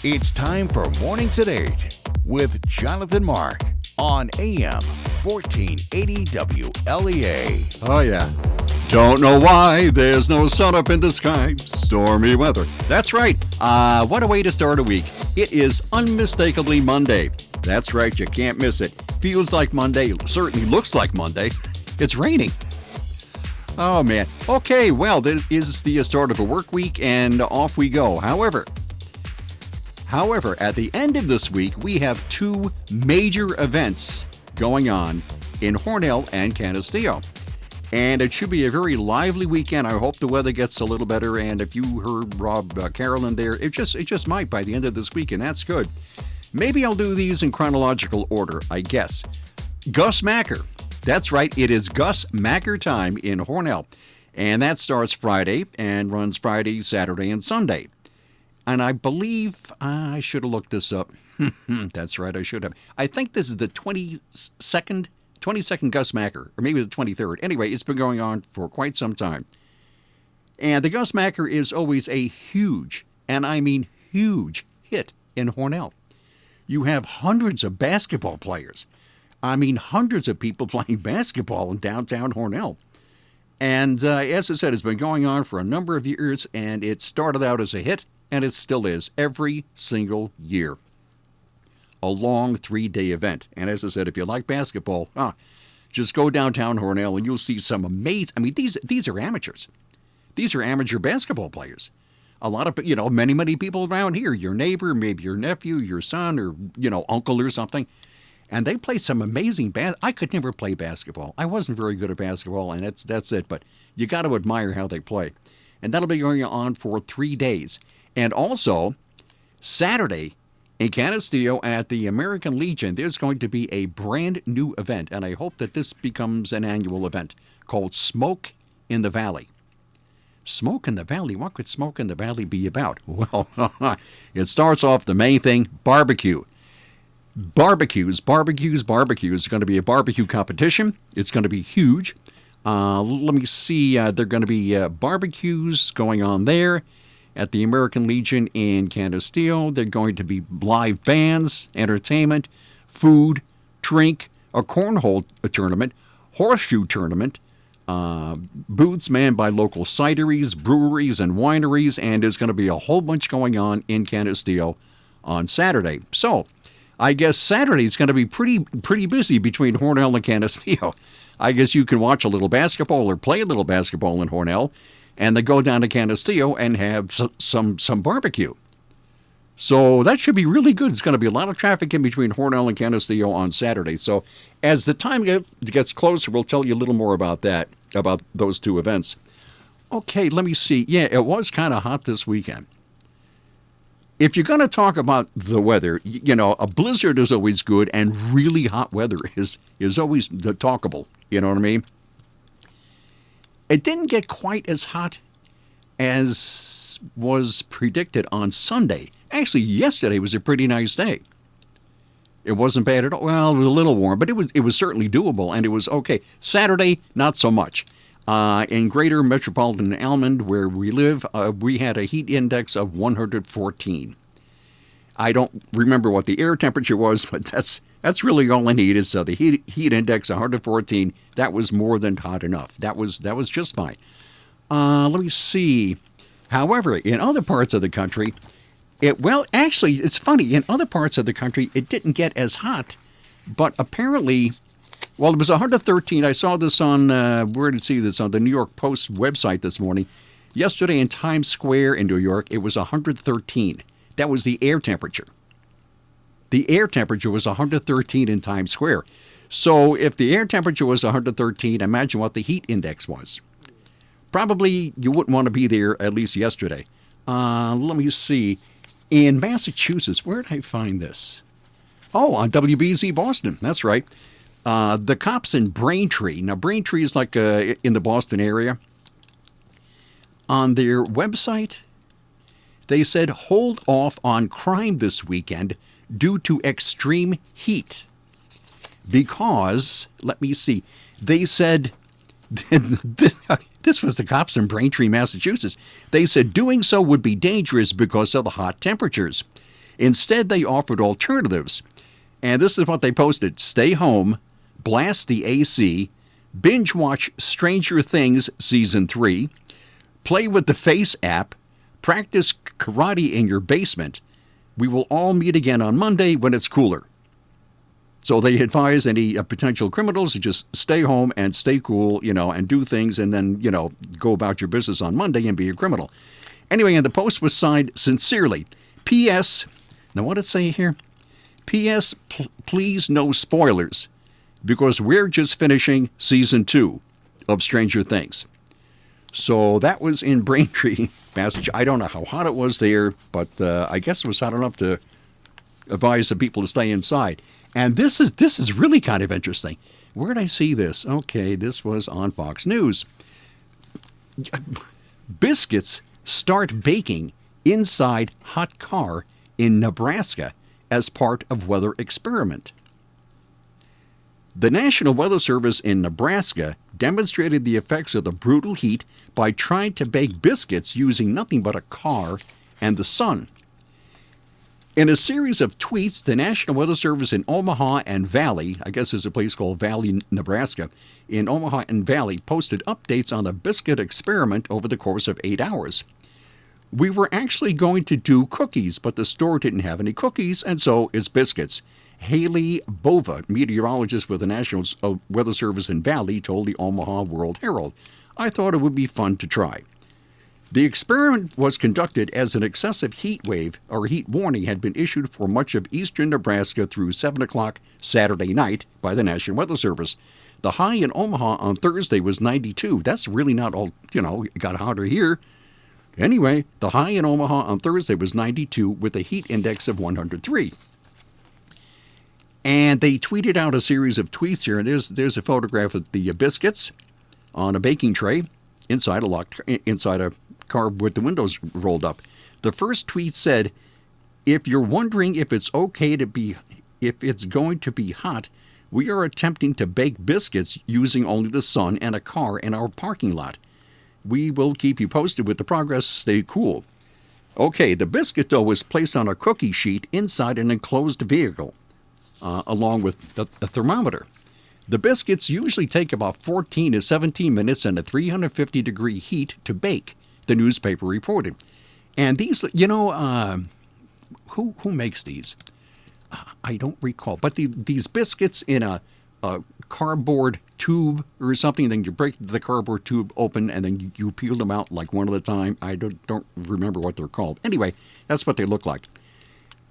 It's time for Mornings at 8 with Jonathan Mark on AM 1480 WLEA. Oh, yeah. Don't know why there's no sun up in the sky. Stormy weather. That's right. What a way to start a week. It is unmistakably Monday. That's right. You can't miss it. Feels like Monday. Certainly looks like Monday. It's raining. Oh, man. Okay, well, this is the start of a work week, and off we go. However, at the end of this week, we have two major events going on in Hornell and Canisteo. And it should be a very lively weekend. I hope the weather gets a little better. And if you heard Rob Carolyn there, it just might by the end of this week, and that's good. Maybe I'll do these in chronological order, I guess. Gus Macker. That's right, it is Gus Macker Time in Hornell. And that starts Friday and runs Friday, Saturday, and Sunday. And I believe I should have looked this up. That's right, I should have. I think this is the 22nd Gus Macker, or maybe the 23rd. Anyway, it's been going on for quite some time. And the Gus Macker is always a huge, and I mean huge, hit in Hornell. You have hundreds of basketball players. I mean hundreds of people playing basketball in downtown Hornell. And as I said, it's been going on for a number of years, and it started out as a hit, and it still is every single year. A long 3-day event. And as I said, if you like basketball, just go downtown Hornell and you'll see some amazing, I mean, these are amateurs. These are amateur basketball players. A lot of, many people around here, your neighbor, maybe your nephew, your son, or, uncle or something. And they play some amazing I could never play basketball. I wasn't very good at basketball, and that's it. But you got to admire how they play. And that'll be going on for 3 days. And also, Saturday in Canisteo at the American Legion, there's going to be a brand new event. And I hope that this becomes an annual event called Smoke in the Valley. Smoke in the Valley? What could Smoke in the Valley be about? Well, it starts off the main thing, barbecue. Barbecues. It's going to be a barbecue competition. It's going to be huge. Let me see. There are going to be barbecues going on there at the American Legion in Canisteo. There are going to be live bands, entertainment, food, drink, a cornhole tournament, horseshoe tournament, booths manned by local cideries, breweries, and wineries, and there's going to be a whole bunch going on in Canisteo on Saturday. So, I guess Saturday is going to be pretty busy between Hornell and Canisteo. I guess you can watch a little basketball or play a little basketball in Hornell, and then go down to Canisteo and have some barbecue. So that should be really good. It's going to be a lot of traffic in between Hornell and Canisteo on Saturday. So as the time gets closer, we'll tell you a little more about that, about those two events. Okay, let me see. Yeah, it was kind of hot this weekend. If you're going to talk about the weather, a blizzard is always good, and really hot weather is always talkable. You know what I mean? It didn't get quite as hot as was predicted on Sunday. Actually, yesterday was a pretty nice day. It wasn't bad at all. Well, it was a little warm, but it was certainly doable, and it was okay. Saturday, not so much. In greater metropolitan Almond, where we live, we had a heat index of 114. I don't remember what the air temperature was, but that's really all I need is the heat index 114. That was more than hot enough. That was just fine. Let me see. However, in other parts of the country, actually, it's funny. In other parts of the country, it didn't get as hot, but apparently, well, it was 113. I saw this on, where did I see this? On the New York Post website this morning. Yesterday in Times Square in New York, it was 113. That was the air temperature. The air temperature was 113 in Times Square. So if the air temperature was 113, imagine what the heat index was. Probably you wouldn't want to be there, at least yesterday. Let me see. In Massachusetts, where did I find this? Oh, on WBZ Boston. That's right. The cops in Braintree. Now, Braintree is like in the Boston area. On their website, they said hold off on crime this weekend due to extreme heat. Because, let me see, they said, this was the cops in Braintree, Massachusetts. They said doing so would be dangerous because of the hot temperatures. Instead, they offered alternatives. And this is what they posted. Stay home, blast the AC, binge watch Stranger Things Season 3, play with the Face app, practice karate in your basement. We will all meet again on Monday when it's cooler. So they advise any potential criminals to just stay home and stay cool, and do things and then, go about your business on Monday and be a criminal. Anyway, and the post was signed sincerely. P.S. Now, what did it say here? P.S. Please no spoilers, because we're just finishing Season 2 of Stranger Things. So that was in Braintree, Massachusetts. I don't know how hot it was there, but I guess it was hot enough to advise the people to stay inside. And this is really kind of interesting. Where did I see this? Okay, this was on Fox News. Biscuits start baking inside hot car in Nebraska as part of weather experiment. The National Weather Service in Nebraska demonstrated the effects of the brutal heat by trying to bake biscuits using nothing but a car and the sun. In a series of tweets, the National Weather Service in Omaha and Valley, I guess there's a place called Valley, Nebraska, in Omaha and Valley, posted updates on the biscuit experiment over the course of 8 hours. We were actually going to do cookies, but the store didn't have any cookies, and so it's biscuits. Haley Bova, meteorologist with the National Weather Service in Valley, told the Omaha World Herald, "I thought it would be fun to try." The experiment was conducted as an excessive heat wave or heat warning had been issued for much of eastern Nebraska through 7 o'clock Saturday night by the National Weather Service. The high in Omaha on Thursday was 92. That's really not all, it got hotter here. Anyway, the high in Omaha on Thursday was 92 with a heat index of 103. And they tweeted out a series of tweets here, and there's a photograph of the biscuits on a baking tray inside a car with the windows rolled up. The first tweet said, "If you're wondering if it's going to be hot, we are attempting to bake biscuits using only the sun and a car in our parking lot. We will keep you posted with the progress. Stay cool." Okay, the biscuit dough was placed on a cookie sheet inside an enclosed vehicle, along with the thermometer. The biscuits usually take about 14 to 17 minutes and a 350-degree heat to bake, the newspaper reported. And these, who makes these? I don't recall. But these biscuits in a cardboard tube or something, then you break the cardboard tube open and then you peel them out like one at a time. I don't remember what they're called. Anyway, that's what they look like.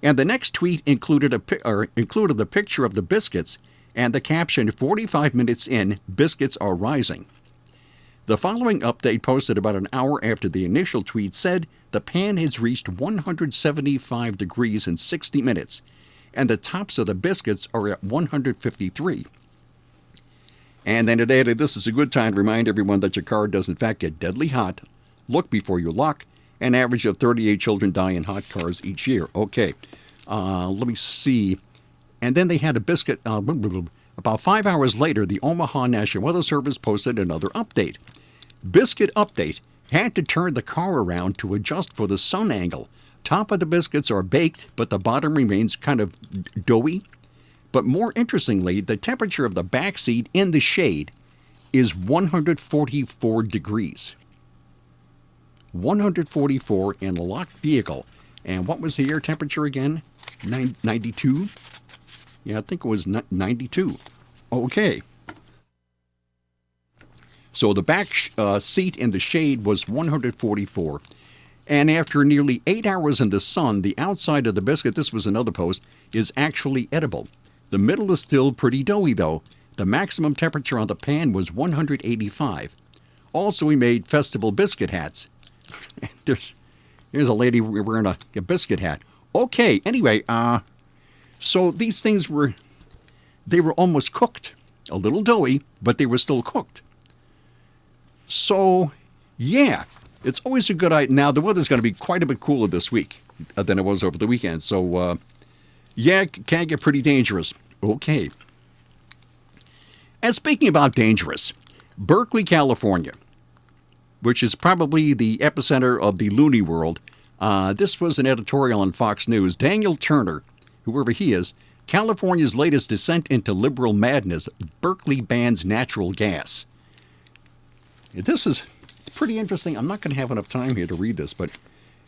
And the next tweet included the picture of the biscuits and the caption, "45 minutes in, biscuits are rising." The following update, posted about an hour after the initial tweet, said the pan has reached 175 degrees in 60 minutes, and the tops of the biscuits are at 153. And then it added, "This is a good time to remind everyone that your car does in fact get deadly hot. Look before you lock. An average of 38 children die in hot cars each year." Okay, let me see. And then they had a biscuit. About 5 hours later, the Omaha National Weather Service posted another update. Biscuit update: had to turn the car around to adjust for the sun angle. Top of the biscuits are baked, but the bottom remains kind of doughy. But more interestingly, the temperature of the back seat in the shade is 144 degrees. 144 in a locked vehicle. And what was the air temperature again? 92? Yeah, I think it was 92. Okay. So the back seat in the shade was 144. And after nearly 8 hours in the sun, the outside of the biscuit, this was another post, is actually edible. The middle is still pretty doughy, though. The maximum temperature on the pan was 185. Also, we made festival biscuit hats. Here's a lady wearing a biscuit hat. Okay, anyway, so these things were almost cooked. A little doughy, but they were still cooked. So, yeah, it's always a good idea. Now, the weather's going to be quite a bit cooler this week than it was over the weekend. So, yeah, it can get pretty dangerous. Okay. And speaking about dangerous, Berkeley, California, which is probably the epicenter of the loony world, This was an editorial on Fox News. Daniel Turner, whoever he is, California's latest descent into liberal madness. Berkeley bans natural gas. This is pretty interesting. I'm not going to have enough time here to read this, but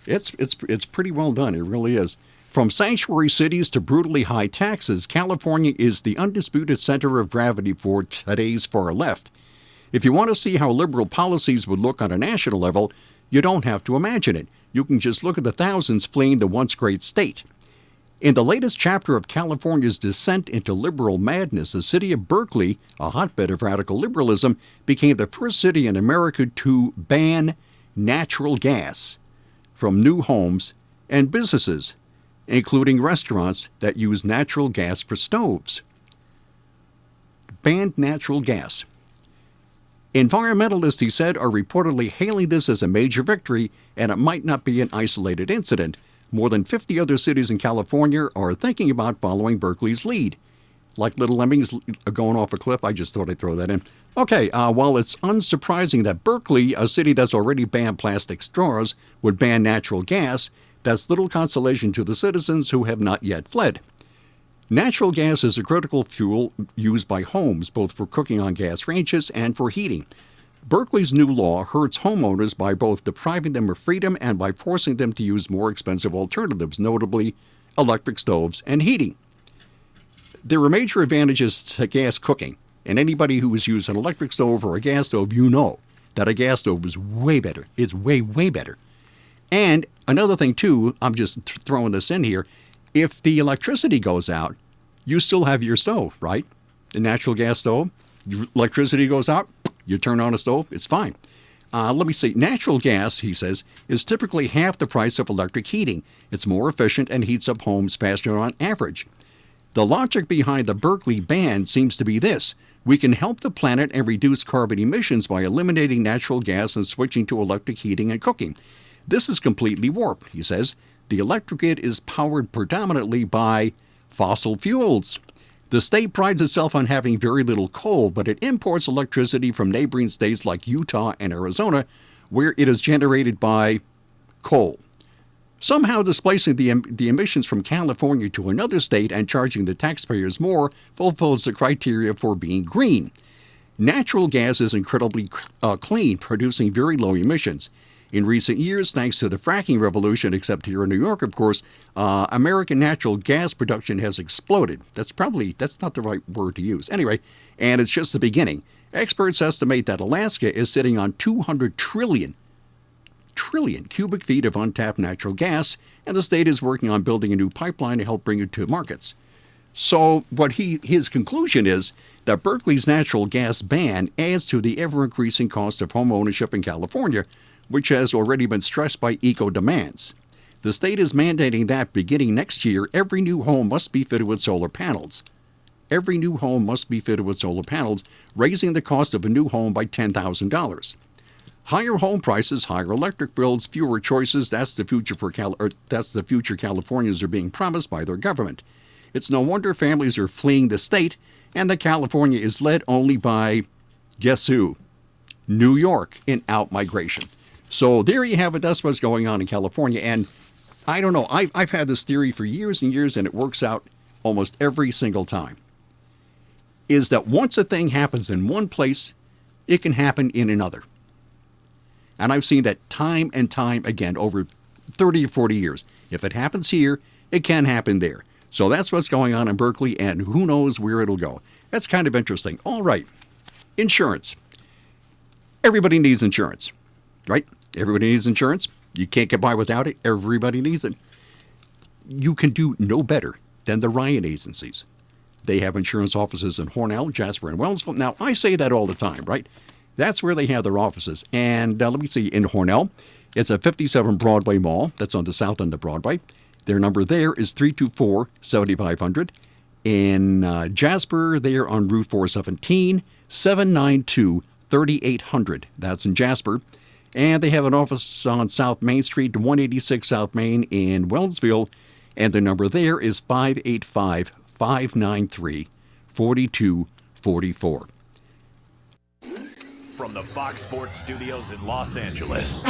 it's pretty well done. It really is. From sanctuary cities to brutally high taxes, California is the undisputed center of gravity for today's far left. If you want to see how liberal policies would look on a national level, you don't have to imagine it. You can just look at the thousands fleeing the once great state. In the latest chapter of California's descent into liberal madness, the city of Berkeley, a hotbed of radical liberalism, became the first city in America to ban natural gas from new homes and businesses, including restaurants that use natural gas for stoves. Banned natural gas. Environmentalists, he said, are reportedly hailing this as a major victory, and it might not be an isolated incident. More than 50 other cities in California are thinking about following Berkeley's lead. Like little lemmings going off a cliff, I just thought I'd throw that in. Okay, while it's unsurprising that Berkeley, a city that's already banned plastic straws, would ban natural gas, that's little consolation to the citizens who have not yet fled. Natural gas is a critical fuel used by homes, both for cooking on gas ranges and for heating. Berkeley's new law hurts homeowners by both depriving them of freedom and by forcing them to use more expensive alternatives, notably electric stoves and heating. There are major advantages to gas cooking, and anybody who has used an electric stove or a gas stove, you know that a gas stove is way better. It's way, way better. And another thing, too, I'm just throwing this in here, if the electricity goes out, you still have your stove, right? The natural gas stove, your electricity goes out, you turn on a stove, it's fine. Let me see. Natural gas, he says, is typically half the price of electric heating. It's more efficient and heats up homes faster on average. The logic behind the Berkeley ban seems to be this. We can help the planet and reduce carbon emissions by eliminating natural gas and switching to electric heating and cooking. This is completely warped, he says. The electric grid is powered predominantly by fossil fuels. The state prides itself on having very little coal, but it imports electricity from neighboring states like Utah and Arizona, where it is generated by coal. Somehow displacing the emissions from California to another state and charging the taxpayers more fulfills the criteria for being green. Natural gas is incredibly clean, producing very low emissions. In recent years, thanks to the fracking revolution, except here in New York, of course, American natural gas production has exploded. That's not the right word to use. Anyway, and it's just the beginning. Experts estimate that Alaska is sitting on 200 trillion cubic feet of untapped natural gas, and the state is working on building a new pipeline to help bring it to markets. So his conclusion is that Berkeley's natural gas ban adds to the ever-increasing cost of home ownership in California, which has already been stressed by eco demands. The state is mandating that beginning next year, every new home must be fitted with solar panels. Every new home must be fitted with solar panels, raising the cost of a new home by $10,000. Higher home prices, higher electric bills, fewer choices, that's the future Californians are being promised by their government. It's no wonder families are fleeing the state, and that California is led only by, guess who? New York in out-migration. So there you have it. That's what's going on in California. And I don't know. I've had this theory for years and years, and it works out almost every single time. Is that once a thing happens in one place, it can happen in another. And I've seen that time and time again over 30 or 40 years. If it happens here, it can happen there. So that's what's going on in Berkeley, and who knows where it'll go. That's kind of interesting. All right. Insurance. Everybody needs insurance, right? Everybody needs insurance. You can't get by without it. Everybody needs it. You can do no better than the Ryan agencies. They have insurance offices in Hornell, Jasper, and Wellsville. Now, I say that all the time, right? That's where they have their offices. And let me see, in Hornell, it's a 57 Broadway Mall. That's on the south end of Broadway. Their number there is 324-7500. In Jasper, they're on Route 417, 792-3800. That's in Jasper. And they have an office on South Main Street, 186 South Main in Wellsville. And the number there is 585-593-4244. From the Fox Sports Studios in Los Angeles,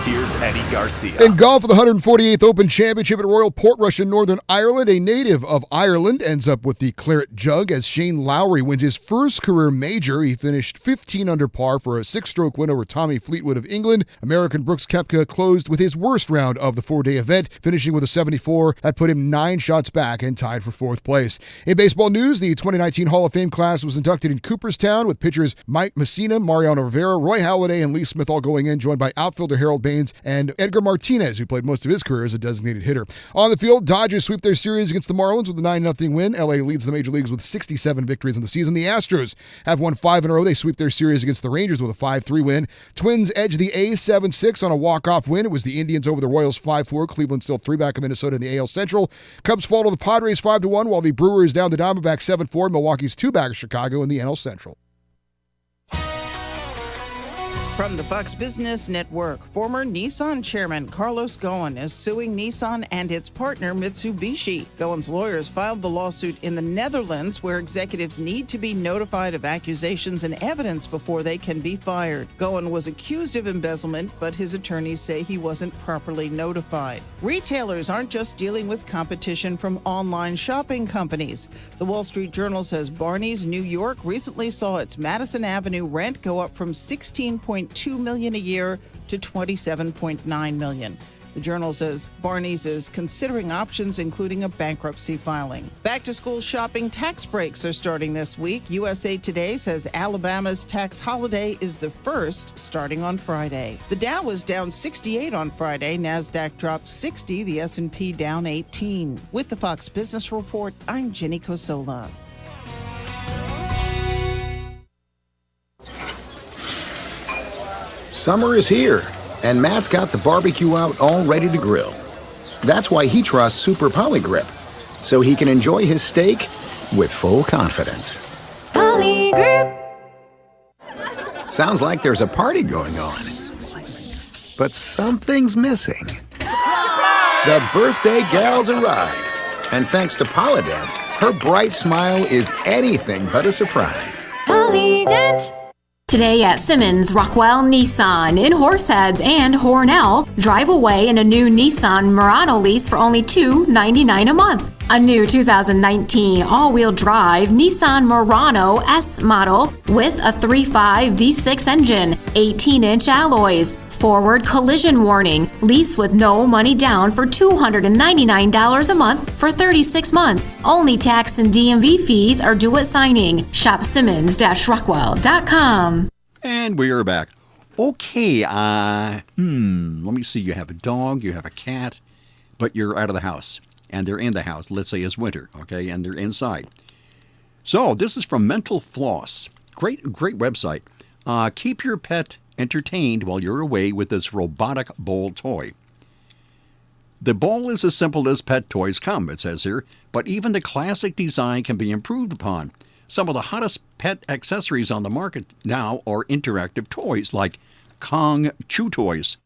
Here's Eddie Garcia. In golf, for the 148th Open Championship at Royal Portrush in Northern Ireland, a native of Ireland ends up with the claret jug as Shane Lowry wins his first career major. He finished 15 under par for a 6-stroke win over Tommy Fleetwood of England. American Brooks Koepka closed with his worst round of the 4-day event, finishing with a 74 that put him 9 shots back and tied for 4th place. In baseball news, the 2019 Hall of Fame class was inducted in Cooperstown with pitchers Mike Messina, Mariano Rivera, Roy Halladay, and Lee Smith all going in, joined by outfielder Harold Baines and Edgar Martinez, who played most of his career as a designated hitter. On the field, Dodgers sweep their series against the Marlins with a 9-0 win. LA leads the major leagues with 67 victories in the season. The Astros have won 5 in a row. They sweep their series against the Rangers with a 5-3 win. Twins edge the A's 7-6 on a walk-off win. It was the Indians over the Royals 5-4. Cleveland still 3 back of Minnesota in the AL Central. Cubs fall to the Padres 5-1, while the Brewers down the Diamondbacks 7-4. Milwaukee's 2 back of Chicago in the NL Central. From the Fox Business Network, former Nissan chairman Carlos Ghosn is suing Nissan and its partner Mitsubishi. Ghosn's lawyers filed the lawsuit in the Netherlands, where executives need to be notified of accusations and evidence before they can be fired. Ghosn was accused of embezzlement, but his attorneys say he wasn't properly notified. Retailers aren't just dealing with competition from online shopping companies. The Wall Street Journal says Barney's New York recently saw its Madison Avenue rent go up from $16.2 million a year to $27.9 million. The Journal says Barney's is considering options, including a bankruptcy filing. Back-to-school shopping tax breaks are starting this week. USA Today says Alabama's tax holiday is the first, starting on Friday. The Dow was down 68 on Friday. NASDAQ dropped 60. The S&P down 18. With the Fox Business Report, I'm Jenny Cosola. Summer is here, and Matt's got the barbecue out all ready to grill. That's why he trusts Super Poly Grip, so he can enjoy his steak with full confidence. Poly Grip. Sounds like there's a party going on, but something's missing. The birthday gal's arrived, and thanks to Polydent, her bright smile is anything but a surprise. Polydent. Today at Simmons Rockwell Nissan in Horseheads and Hornell, drive away in a new Nissan Murano lease for only $299 a month. A new 2019 all-wheel drive Nissan Murano S model with a 3.5 V6 engine, 18-inch alloys, forward collision warning, lease with no money down for $299 a month for 36 months. Only tax and DMV fees are due at signing. Shop Simmons-Rockwell.com. And we are back. Okay, let me see. You have a dog, you have a cat, but you're out of the house. And they're in the house. Let's say it's winter, okay, and they're inside. So this is from Mental Floss. Great website. Keep your pet entertained while you're away with this robotic bowl toy. The bowl is as simple as pet toys come, it says here, but even the classic design can be improved upon. Some of the hottest pet accessories on the market now are interactive toys like Kong Chew Toys.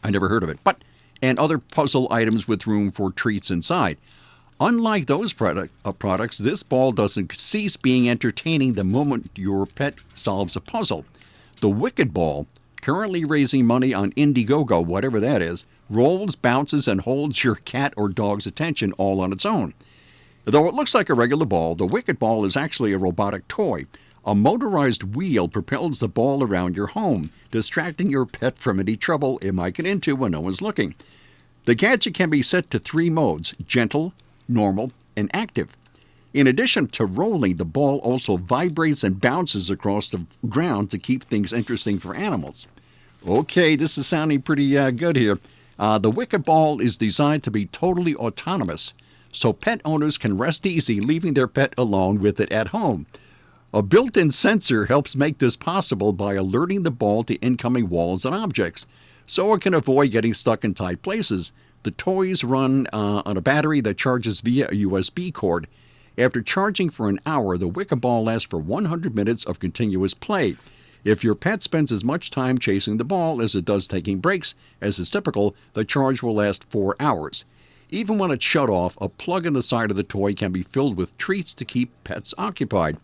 I never heard of it, and other puzzle items with room for treats inside. Unlike those products, this ball doesn't cease being entertaining the moment your pet solves a puzzle. The Wicked Ball, currently raising money on Indiegogo, whatever that is, rolls, bounces, and holds your cat or dog's attention all on its own. Though it looks like a regular ball, the Wicked Ball is actually a robotic toy. A motorized wheel propels the ball around your home, distracting your pet from any trouble it might get into when no one's looking. The gadget can be set to 3 modes: gentle, normal, and active. In addition to rolling, the ball also vibrates and bounces across the ground to keep things interesting for animals. Okay, this is sounding pretty good here. The Wicked Ball is designed to be totally autonomous, so pet owners can rest easy leaving their pet alone with it at home. A built-in sensor helps make this possible by alerting the ball to incoming walls and objects, so it can avoid getting stuck in tight places. The toys run on a battery that charges via a USB cord. After charging for an hour, the Wicked Ball lasts for 100 minutes of continuous play. If your pet spends as much time chasing the ball as it does taking breaks, as is typical, the charge will last 4 hours. Even when it's shut off, a plug in the side of the toy can be filled with treats to keep pets occupied.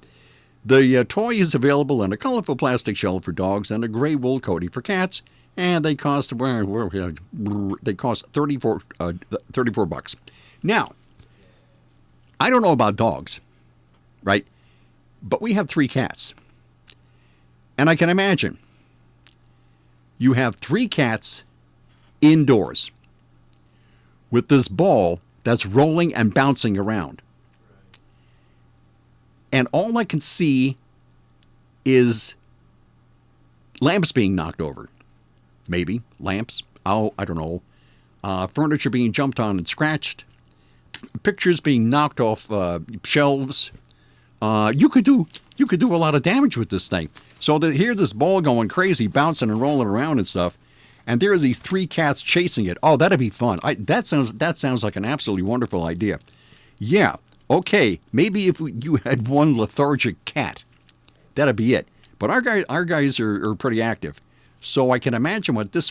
The toy is available in a colorful plastic shell for dogs and a gray wool coating for cats. and they cost they cost 34 $34. Now, I don't know about dogs, right? But we have 3 cats. And I can imagine you have 3 cats indoors with this ball that's rolling and bouncing around. And all I can see is lamps being knocked over. Maybe lamps. Oh, I don't know. Furniture being jumped on and scratched. Pictures being knocked off shelves. You could do a lot of damage with this thing. So here's this ball going crazy, bouncing and rolling around and stuff. And there are these 3 cats chasing it. Oh, that'd be fun. That sounds like an absolutely wonderful idea. Yeah. Okay. Maybe if you had one lethargic cat, that'd be it. But our guys are pretty active. So I can imagine what this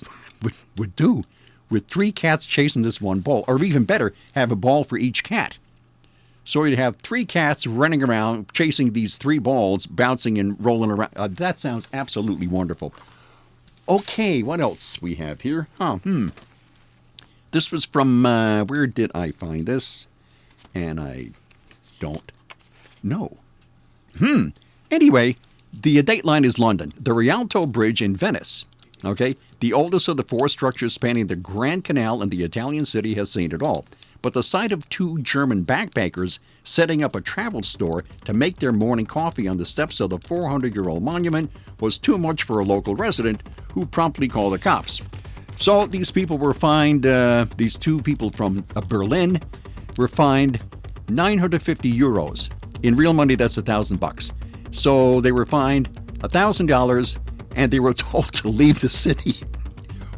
would do with 3 cats chasing this one ball. Or even better, have a ball for each cat. So you'd have 3 cats running around, chasing these 3 balls, bouncing and rolling around. That sounds absolutely wonderful. Okay, what else we have here? This was from, where did I find this? And I don't know. Anyway, the dateline is London. The Rialto Bridge in Venice, okay? The oldest of the 4 structures spanning the Grand Canal in the Italian city has seen it all. But the sight of 2 German backpackers setting up a travel store to make their morning coffee on the steps of the 400-year-old monument was too much for a local resident who promptly called the cops. So these people were fined, these 2 people from Berlin were fined 950 euros. In real money, that's $1,000. So they were fined $1,000 and they were told to leave the city.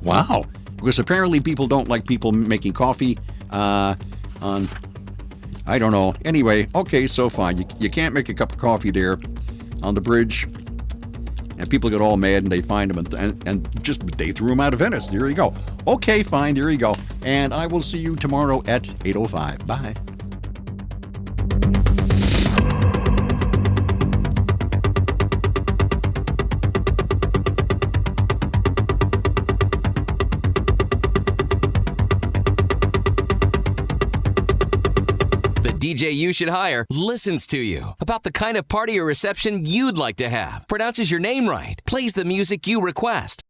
Wow. Because apparently people don't like people making coffee on, I don't know. Anyway, okay, so fine. You can't make a cup of coffee there on the bridge. And people get all mad and they find him and just they threw him out of Venice. There you go. Okay, fine. There you go. And I will see you tomorrow at 8:05. Bye. DJ you should hire listens to you about the kind of party or reception you'd like to have, pronounces your name right, plays the music you request,